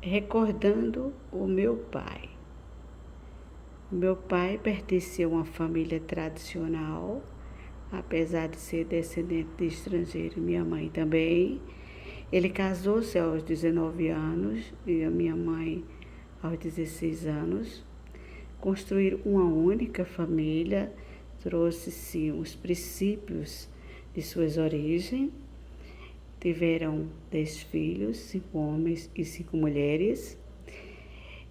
recordando o meu pai. Meu pai pertencia a uma família tradicional, apesar de ser descendente de estrangeiro, minha mãe também. Ele casou-se aos 19 anos e a minha mãe aos 16 anos. Construir uma única família trouxe-se os princípios de suas origens. Tiveram 10 filhos, 5 homens e 5 mulheres.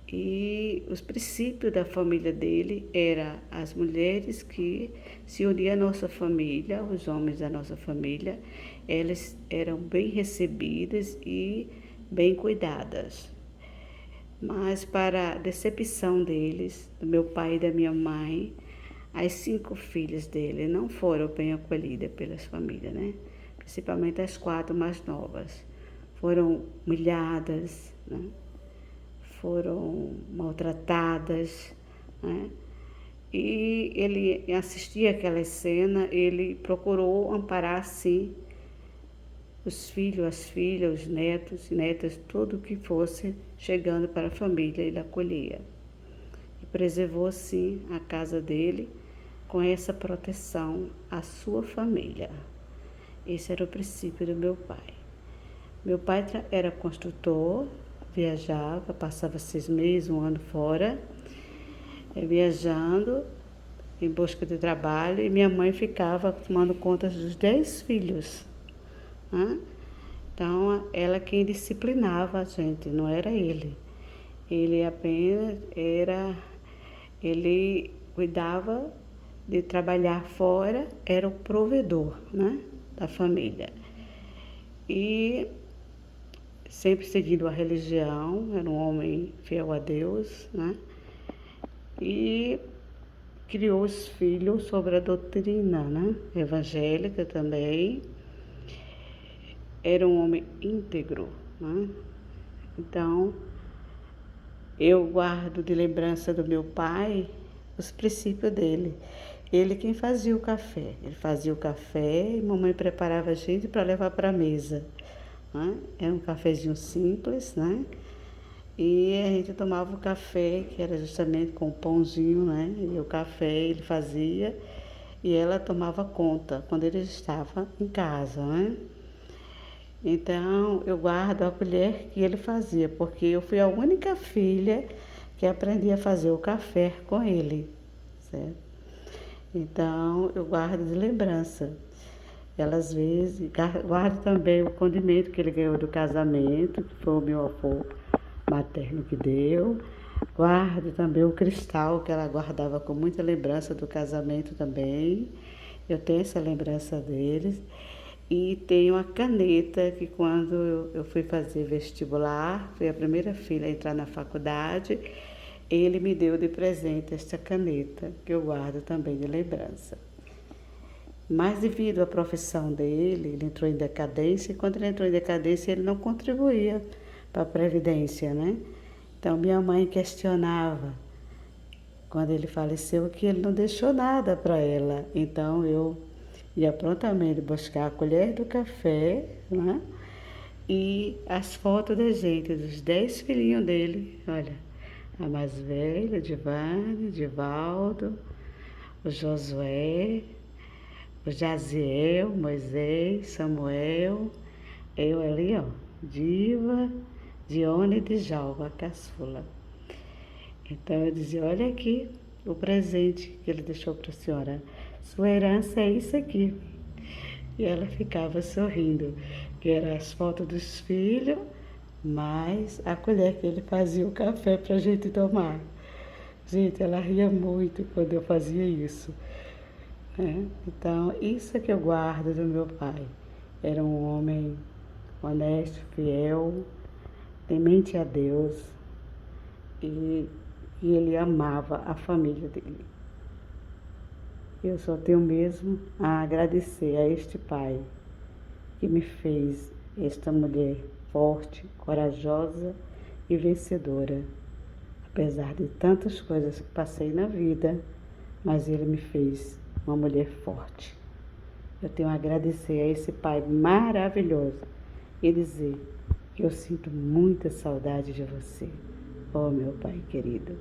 E os princípios da família dele eram as mulheres que se uniam à nossa família, os homens da nossa família, elas eram bem recebidas e bem cuidadas. Mas para a decepção deles, do meu pai e da minha mãe, as 5 filhas dele não foram bem acolhidas pelas famílias, né? Principalmente as 4 mais novas. Foram humilhadas, né? Foram maltratadas, né? E ele assistia aquela cena, ele procurou amparar, sim, os filhos, as filhas, os netos e netas, tudo que fosse chegando para a família, ele acolhia. E preservou, sim, a casa dele com essa proteção à sua família. Esse era o princípio do meu pai. Meu pai era construtor, viajava, passava 6 meses, 1 ano fora, viajando em busca de trabalho, e minha mãe ficava tomando conta dos 10 filhos, né? Então, ela quem disciplinava a gente, não era ele. Ele apenas ele cuidava de trabalhar fora, era o provedor, né, da família. E sempre seguindo a religião, era um homem fiel a Deus, né? E criou os filhos sobre a doutrina, né, evangélica também. Era um homem íntegro, né? Então, eu guardo de lembrança do meu pai os princípios dele. Ele quem fazia o café. Ele fazia o café e mamãe preparava a gente para levar para a mesa, né? Era um cafezinho simples, né? E a gente tomava o café, que era justamente com o pãozinho, né? E o café ele fazia e ela tomava conta quando ele estava em casa, né? Então, eu guardo a colher que ele fazia, porque eu fui a única filha que aprendi a fazer o café com ele, certo? Então, eu guardo de lembrança. Ela, às vezes, guardo também o condimento que ele ganhou do casamento, que foi o meu avô materno que deu. Guardo também o cristal que ela guardava com muita lembrança do casamento também. Eu tenho essa lembrança deles. E tenho a caneta que quando eu fui fazer vestibular, fui a primeira filha a entrar na faculdade, ele me deu de presente esta caneta, que eu guardo também de lembrança. Mas devido à profissão dele, ele entrou em decadência, e quando ele entrou em decadência, ele não contribuía para a Previdência, né? Então minha mãe questionava, quando ele faleceu, que ele não deixou nada para ela. Então eu ia prontamente buscar a colher do café, né? E as fotos da gente, dos 10 filhinhos dele. Olha, a mais velha, Divane, Divaldo, o Josué, o Jaziel, Moisés, Samuel, eu ali, ó, Diva, Dione e Djalma, a caçula. Então eu dizia, olha aqui o presente que ele deixou para a senhora. Sua herança é isso aqui. E ela ficava sorrindo, que eram as fotos dos filhos, mais a colher que ele fazia o café para a gente tomar. Gente, ela ria muito quando eu fazia isso, né? Então, isso é que eu guardo do meu pai. Era um homem honesto, fiel, temente a Deus, e ele amava a família dele. Eu só tenho mesmo a agradecer a este pai que me fez esta mulher forte, corajosa e vencedora. Apesar de tantas coisas que passei na vida, mas ele me fez uma mulher forte. Eu tenho a agradecer a esse pai maravilhoso e dizer que eu sinto muita saudade de você, ó meu Pai querido.